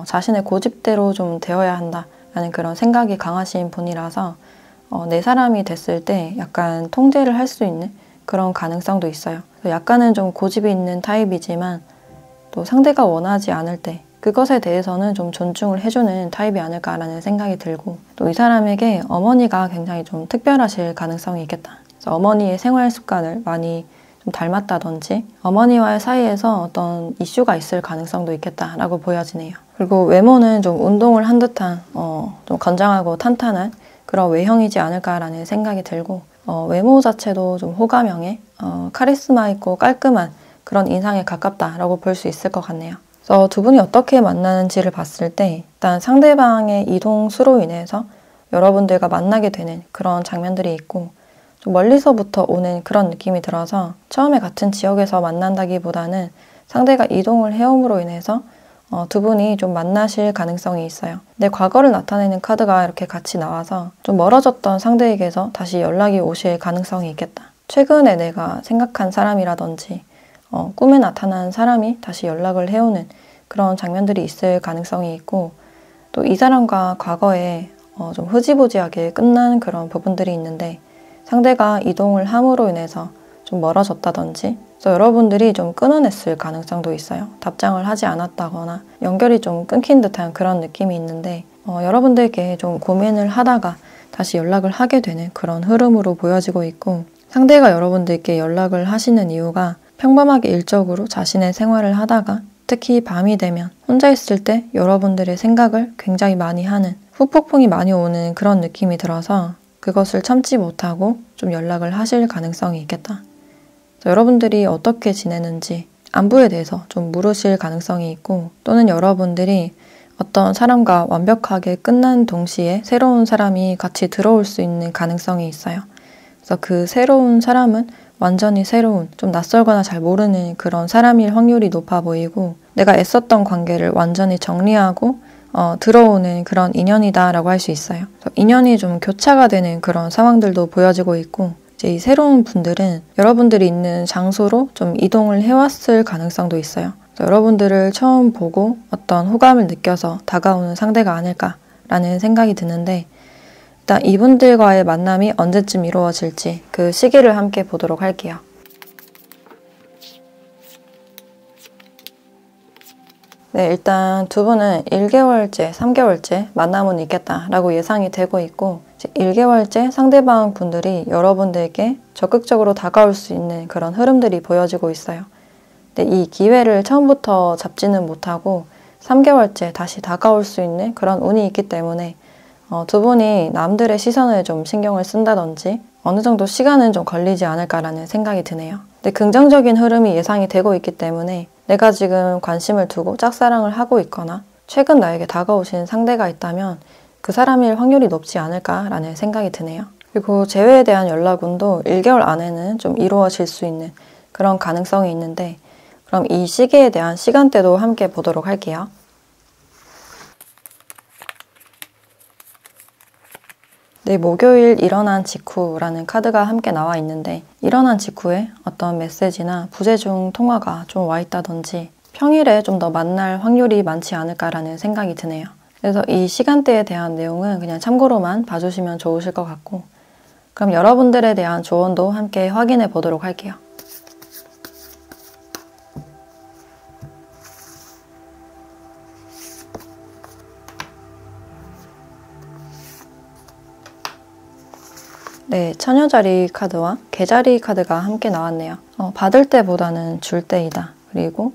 자신의 고집대로 좀 되어야 한다라는 그런 생각이 강하신 분이라서 내 사람이 됐을 때 약간 통제를 할 수 있는 그런 가능성도 있어요. 약간은 좀 고집이 있는 타입이지만 또 상대가 원하지 않을 때 그것에 대해서는 좀 존중을 해주는 타입이 아닐까라는 생각이 들고, 또 이 사람에게 어머니가 굉장히 좀 특별하실 가능성이 있겠다. 그래서 어머니의 생활 습관을 많이 좀 닮았다든지 어머니와의 사이에서 어떤 이슈가 있을 가능성도 있겠다라고 보여지네요. 그리고 외모는 좀 운동을 한 듯한 좀 건장하고 탄탄한 그런 외형이지 않을까라는 생각이 들고, 외모 자체도 좀 호감형의 카리스마 있고 깔끔한 그런 인상에 가깝다라고 볼 수 있을 것 같네요. 그래서 두 분이 어떻게 만나는지를 봤을 때 일단 상대방의 이동수로 인해서 여러분들과 만나게 되는 그런 장면들이 있고, 좀 멀리서부터 오는 그런 느낌이 들어서 처음에 같은 지역에서 만난다기보다는 상대가 이동을 해옴으로 인해서 두 분이 좀 만나실 가능성이 있어요. 내 과거를 나타내는 카드가 이렇게 같이 나와서 좀 멀어졌던 상대에게서 다시 연락이 오실 가능성이 있겠다. 최근에 내가 생각한 사람이라든지 꿈에 나타난 사람이 다시 연락을 해오는 그런 장면들이 있을 가능성이 있고, 또 이 사람과 과거에 좀 흐지부지하게 끝난 그런 부분들이 있는데 상대가 이동을 함으로 인해서 좀 멀어졌다든지, 그래서 여러분들이 좀 끊어냈을 가능성도 있어요. 답장을 하지 않았다거나 연결이 좀 끊긴 듯한 그런 느낌이 있는데 여러분들께 좀 고민을 하다가 다시 연락을 하게 되는 그런 흐름으로 보여지고 있고, 상대가 여러분들께 연락을 하시는 이유가 평범하게 일적으로 자신의 생활을 하다가 특히 밤이 되면 혼자 있을 때 여러분들의 생각을 굉장히 많이 하는, 후폭풍이 많이 오는 그런 느낌이 들어서 그것을 참지 못하고 좀 연락을 하실 가능성이 있겠다. 여러분들이 어떻게 지내는지 안부에 대해서 좀 물으실 가능성이 있고, 또는 여러분들이 어떤 사람과 완벽하게 끝난 동시에 새로운 사람이 같이 들어올 수 있는 가능성이 있어요. 그래서 그 새로운 사람은 완전히 새로운, 좀 낯설거나 잘 모르는 그런 사람일 확률이 높아 보이고, 내가 애썼던 관계를 완전히 정리하고 들어오는 그런 인연이다라고 할 수 있어요. 인연이 좀 교차가 되는 그런 상황들도 보여지고 있고, 이제 이 새로운 분들은 여러분들이 있는 장소로 좀 이동을 해왔을 가능성도 있어요. 여러분들을 처음 보고 어떤 호감을 느껴서 다가오는 상대가 아닐까라는 생각이 드는데, 일단 이분들과의 만남이 언제쯤 이루어질지 그 시기를 함께 보도록 할게요. 네, 일단 두 분은 1개월째, 3개월째 만남은 있겠다라고 예상이 되고 있고, 1개월째 상대방 분들이 여러분들께 적극적으로 다가올 수 있는 그런 흐름들이 보여지고 있어요. 근데 이 기회를 처음부터 잡지는 못하고 3개월째 다시 다가올 수 있는 그런 운이 있기 때문에 두 분이 남들의 시선을 좀 신경을 쓴다든지 어느 정도 시간은 좀 걸리지 않을까라는 생각이 드네요. 근데 긍정적인 흐름이 예상이 되고 있기 때문에 내가 지금 관심을 두고 짝사랑을 하고 있거나 최근 나에게 다가오신 상대가 있다면 그 사람일 확률이 높지 않을까라는 생각이 드네요. 그리고 재회에 대한 연락운도 1개월 안에는 좀 이루어질 수 있는 그런 가능성이 있는데, 그럼 이 시기에 대한 시간대도 함께 보도록 할게요. 네, 목요일 일어난 직후라는 카드가 함께 나와 있는데, 일어난 직후에 어떤 메시지나 부재중 통화가 좀 와 있다든지 평일에 좀 더 만날 확률이 많지 않을까라는 생각이 드네요. 그래서 이 시간대에 대한 내용은 그냥 참고로만 봐주시면 좋으실 것 같고, 그럼 여러분들에 대한 조언도 함께 확인해 보도록 할게요. 네, 처녀자리 카드와 개자리 카드가 함께 나왔네요. 받을 때보다는 줄 때이다. 그리고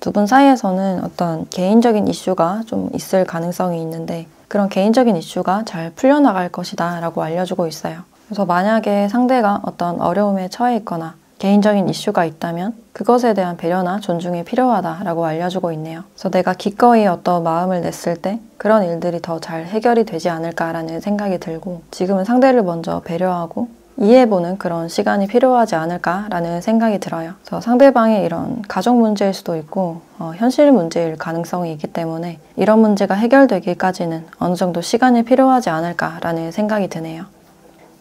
두 분 사이에서는 어떤 개인적인 이슈가 좀 있을 가능성이 있는데, 그런 개인적인 이슈가 잘 풀려나갈 것이다 라고 알려주고 있어요. 그래서 만약에 상대가 어떤 어려움에 처해 있거나 개인적인 이슈가 있다면 그것에 대한 배려나 존중이 필요하다라고 알려주고 있네요. 그래서 내가 기꺼이 어떤 마음을 냈을 때 그런 일들이 더 잘 해결이 되지 않을까라는 생각이 들고, 지금은 상대를 먼저 배려하고 이해해보는 그런 시간이 필요하지 않을까라는 생각이 들어요. 그래서 상대방의 이런 가족 문제일 수도 있고 현실 문제일 가능성이 있기 때문에 이런 문제가 해결되기까지는 어느 정도 시간이 필요하지 않을까라는 생각이 드네요.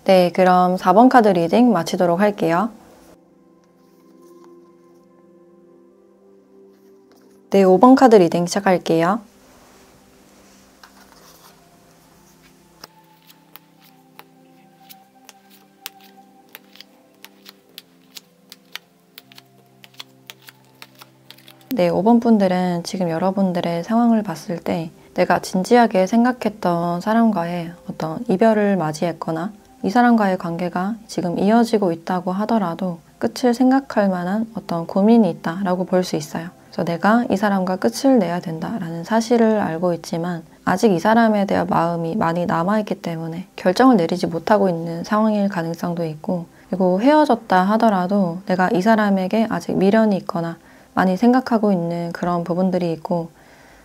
네, 그럼 4번 카드 리딩 마치도록 할게요. 네, 5번 카드 리딩 시작할게요. 네, 5번 분들은 지금 여러분들의 상황을 봤을 때 내가 진지하게 생각했던 사람과의 어떤 이별을 맞이했거나 이 사람과의 관계가 지금 이어지고 있다고 하더라도 끝을 생각할 만한 어떤 고민이 있다라고 볼 수 있어요. 그래서 내가 이 사람과 끝을 내야 된다라는 사실을 알고 있지만 아직 이 사람에 대한 마음이 많이 남아있기 때문에 결정을 내리지 못하고 있는 상황일 가능성도 있고, 그리고 헤어졌다 하더라도 내가 이 사람에게 아직 미련이 있거나 많이 생각하고 있는 그런 부분들이 있고,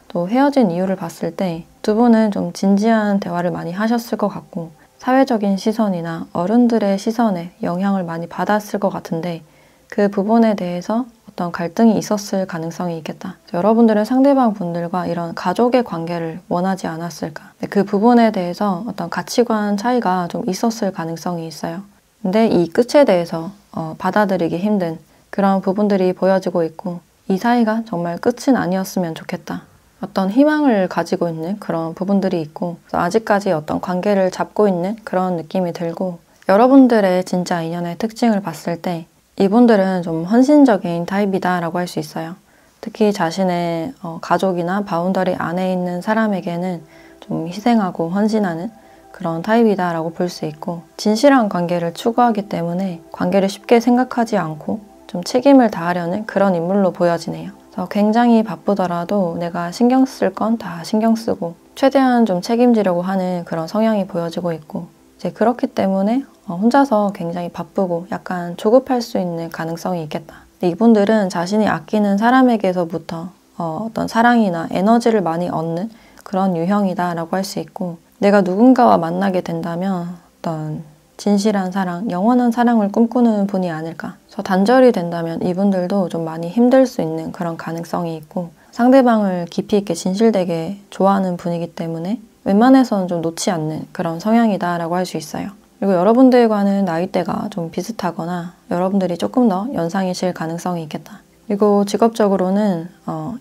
또 헤어진 이유를 봤을 때 두 분은 좀 진지한 대화를 많이 하셨을 것 같고 사회적인 시선이나 어른들의 시선에 영향을 많이 받았을 것 같은데, 그 부분에 대해서 어떤 갈등이 있었을 가능성이 있겠다. 여러분들은 상대방 분들과 이런 가족의 관계를 원하지 않았을까? 그 부분에 대해서 어떤 가치관 차이가 좀 있었을 가능성이 있어요. 근데 이 끝에 대해서 받아들이기 힘든 그런 부분들이 보여지고 있고, 이 사이가 정말 끝은 아니었으면 좋겠다. 어떤 희망을 가지고 있는 그런 부분들이 있고, 아직까지 어떤 관계를 잡고 있는 그런 느낌이 들고, 여러분들의 진짜 인연의 특징을 봤을 때 이분들은 좀 헌신적인 타입이다 라고 할 수 있어요. 특히 자신의 가족이나 바운더리 안에 있는 사람에게는 좀 희생하고 헌신하는 그런 타입이다 라고 볼 수 있고, 진실한 관계를 추구하기 때문에 관계를 쉽게 생각하지 않고 좀 책임을 다하려는 그런 인물로 보여지네요. 그래서 굉장히 바쁘더라도 내가 신경 쓸 건 다 신경 쓰고 최대한 좀 책임지려고 하는 그런 성향이 보여지고 있고, 이제 그렇기 때문에 혼자서 굉장히 바쁘고 약간 조급할 수 있는 가능성이 있겠다. 근데 이분들은 자신이 아끼는 사람에게서부터 어떤 사랑이나 에너지를 많이 얻는 그런 유형이다 라고 할 수 있고, 내가 누군가와 만나게 된다면 어떤 진실한 사랑, 영원한 사랑을 꿈꾸는 분이 아닐까. 그래서 단절이 된다면 이분들도 좀 많이 힘들 수 있는 그런 가능성이 있고, 상대방을 깊이 있게 진실되게 좋아하는 분이기 때문에 웬만해서는 좀 놓지 않는 그런 성향이다 라고 할 수 있어요. 그리고 여러분들과는 나이대가 좀 비슷하거나 여러분들이 조금 더 연상이실 가능성이 있겠다. 그리고 직업적으로는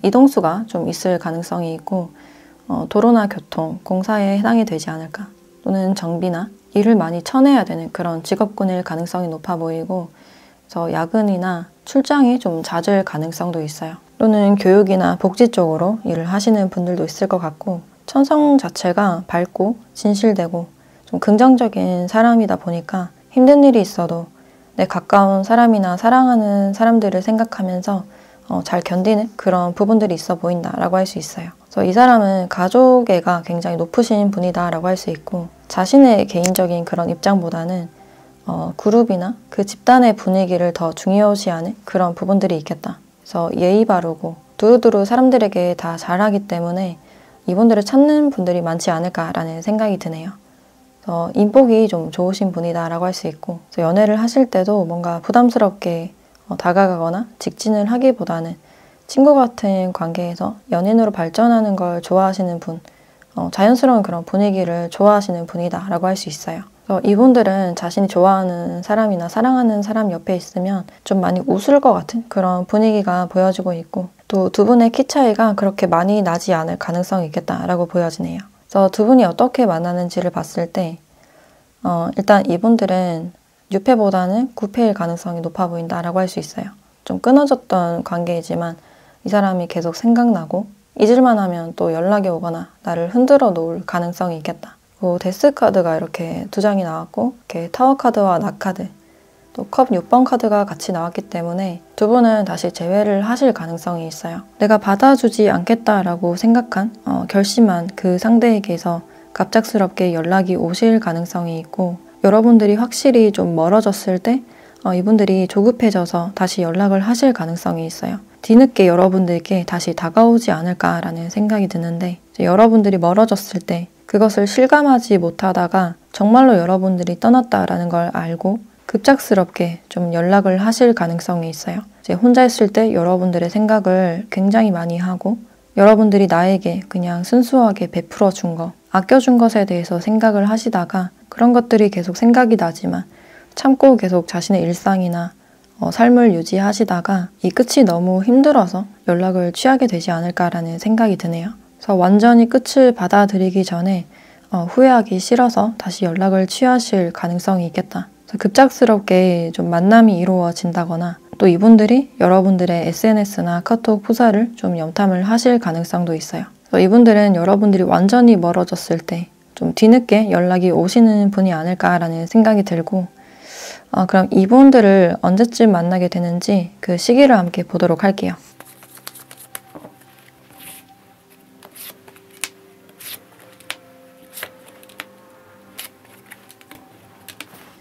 이동수가 좀 있을 가능성이 있고, 도로나 교통, 공사에 해당이 되지 않을까. 또는 정비나 일을 많이 쳐내야 되는 그런 직업군일 가능성이 높아 보이고, 그래서 야근이나 출장이 좀 잦을 가능성도 있어요. 또는 교육이나 복지 쪽으로 일을 하시는 분들도 있을 것 같고, 천성 자체가 밝고 진실되고 좀 긍정적인 사람이다 보니까 힘든 일이 있어도 내 가까운 사람이나 사랑하는 사람들을 생각하면서 잘 견디는 그런 부분들이 있어 보인다라고 할 수 있어요. 그래서 이 사람은 가족애가 굉장히 높으신 분이다라고 할 수 있고, 자신의 개인적인 그런 입장보다는 그룹이나 그 집단의 분위기를 더 중요시하는 그런 부분들이 있겠다. 그래서 예의 바르고 두루두루 사람들에게 다 잘하기 때문에 이분들을 찾는 분들이 많지 않을까라는 생각이 드네요. 그래서 인복이 좀 좋으신 분이다라고 할 수 있고, 그래서 연애를 하실 때도 뭔가 부담스럽게 다가가거나 직진을 하기보다는 친구 같은 관계에서 연인으로 발전하는 걸 좋아하시는 분, 자연스러운 그런 분위기를 좋아하시는 분이다라고 할 수 있어요. 이분들은 자신이 좋아하는 사람이나 사랑하는 사람 옆에 있으면 좀 많이 웃을 것 같은 그런 분위기가 보여지고 있고, 또 두 분의 키 차이가 그렇게 많이 나지 않을 가능성이 있겠다라고 보여지네요. 그래서 두 분이 어떻게 만나는지를 봤을 때 일단 이분들은 6회보다는 9회일 가능성이 높아 보인다라고 할 수 있어요. 좀 끊어졌던 관계이지만 이 사람이 계속 생각나고 잊을만 하면 또 연락이 오거나 나를 흔들어 놓을 가능성이 있겠다. 데스 카드가 이렇게 두 장이 나왔고, 이렇게 타워 카드와 나 카드, 또 컵 6번 카드가 같이 나왔기 때문에 두 분은 다시 재회를 하실 가능성이 있어요. 내가 받아주지 않겠다라고 생각한 결심한 그 상대에게서 갑작스럽게 연락이 오실 가능성이 있고, 여러분들이 확실히 좀 멀어졌을 때 이분들이 조급해져서 다시 연락을 하실 가능성이 있어요. 뒤늦게 여러분들께 다시 다가오지 않을까라는 생각이 드는데, 여러분들이 멀어졌을 때 그것을 실감하지 못하다가 정말로 여러분들이 떠났다라는 걸 알고 급작스럽게 좀 연락을 하실 가능성이 있어요. 이제 혼자 있을 때 여러분들의 생각을 굉장히 많이 하고, 여러분들이 나에게 그냥 순수하게 베풀어 준 거, 아껴준 것에 대해서 생각을 하시다가 그런 것들이 계속 생각이 나지만 참고 계속 자신의 일상이나 삶을 유지하시다가 이 끝이 너무 힘들어서 연락을 취하게 되지 않을까라는 생각이 드네요. 그래서 완전히 끝을 받아들이기 전에 후회하기 싫어서 다시 연락을 취하실 가능성이 있겠다. 그래서 급작스럽게 좀 만남이 이루어진다거나, 또 이분들이 여러분들의 SNS나 카톡 프사를 좀 염탐을 하실 가능성도 있어요. 그래서 이분들은 여러분들이 완전히 멀어졌을 때 좀 뒤늦게 연락이 오시는 분이 아닐까라는 생각이 들고, 그럼 이분들을 언제쯤 만나게 되는지 그 시기를 함께 보도록 할게요.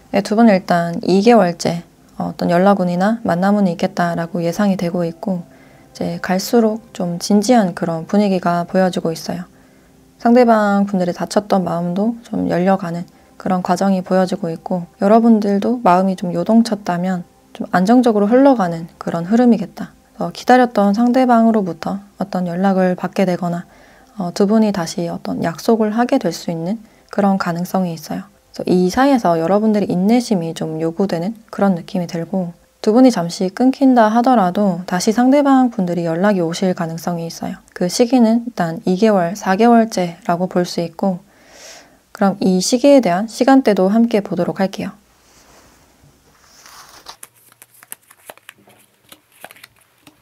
네, 두 분은 일단 2개월째 어떤 연락운이나 만남운이 있겠다라고 예상이 되고 있고, 이제 갈수록 좀 진지한 그런 분위기가 보여지고 있어요. 상대방 분들이 다쳤던 마음도 좀 열려가는 그런 과정이 보여지고 있고, 여러분들도 마음이 좀 요동쳤다면 좀 안정적으로 흘러가는 그런 흐름이겠다. 기다렸던 상대방으로부터 어떤 연락을 받게 되거나 두 분이 다시 어떤 약속을 하게 될 수 있는 그런 가능성이 있어요. 그래서 이 사이에서 여러분들의 인내심이 좀 요구되는 그런 느낌이 들고, 두 분이 잠시 끊긴다 하더라도 다시 상대방 분들이 연락이 오실 가능성이 있어요. 그 시기는 일단 2개월, 4개월째라고 볼 수 있고, 그럼 이 시기에 대한 시간대도 함께 보도록 할게요.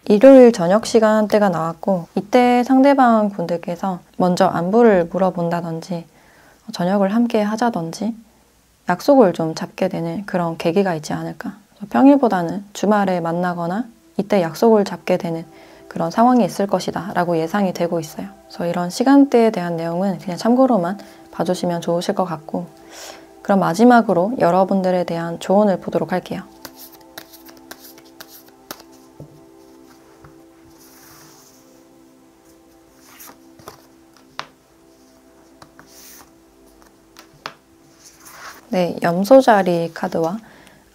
일요일 저녁 시간대가 나왔고, 이때 상대방 분들께서 먼저 안부를 물어본다든지 저녁을 함께 하자든지 약속을 좀 잡게 되는 그런 계기가 있지 않을까. 평일보다는 주말에 만나거나 이때 약속을 잡게 되는 그런 상황이 있을 것이다 라고 예상이 되고 있어요. 그래서 이런 시간대에 대한 내용은 그냥 참고로만 봐주시면 좋으실 것 같고, 그럼 마지막으로 여러분들에 대한 조언을 보도록 할게요. 네, 염소자리 카드와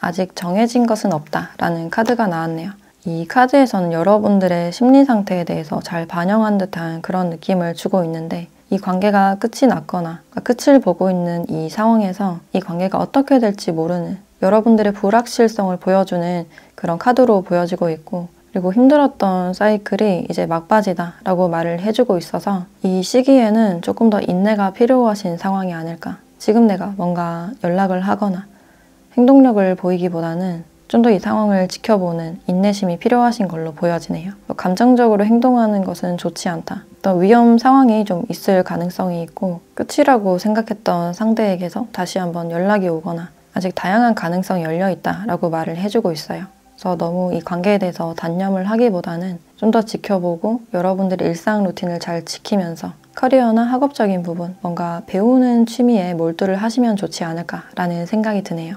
아직 정해진 것은 없다 라는 카드가 나왔네요. 이 카드에서는 여러분들의 심리 상태에 대해서 잘 반영한 듯한 그런 느낌을 주고 있는데, 이 관계가 끝이 났거나 끝을 보고 있는 이 상황에서 이 관계가 어떻게 될지 모르는 여러분들의 불확실성을 보여주는 그런 카드로 보여지고 있고, 그리고 힘들었던 사이클이 이제 막바지다 라고 말을 해주고 있어서 이 시기에는 조금 더 인내가 필요하신 상황이 아닐까. 지금 내가 뭔가 연락을 하거나 행동력을 보이기보다는 좀 더 이 상황을 지켜보는 인내심이 필요하신 걸로 보여지네요. 감정적으로 행동하는 것은 좋지 않다. 어떤 위험 상황이 좀 있을 가능성이 있고, 끝이라고 생각했던 상대에게서 다시 한번 연락이 오거나 아직 다양한 가능성이 열려있다라고 말을 해주고 있어요. 그래서 너무 이 관계에 대해서 단념을 하기보다는 좀 더 지켜보고 여러분들의 일상 루틴을 잘 지키면서 커리어나 학업적인 부분, 뭔가 배우는 취미에 몰두를 하시면 좋지 않을까라는 생각이 드네요.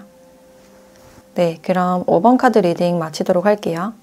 네, 그럼 5번 카드 리딩 마치도록 할게요.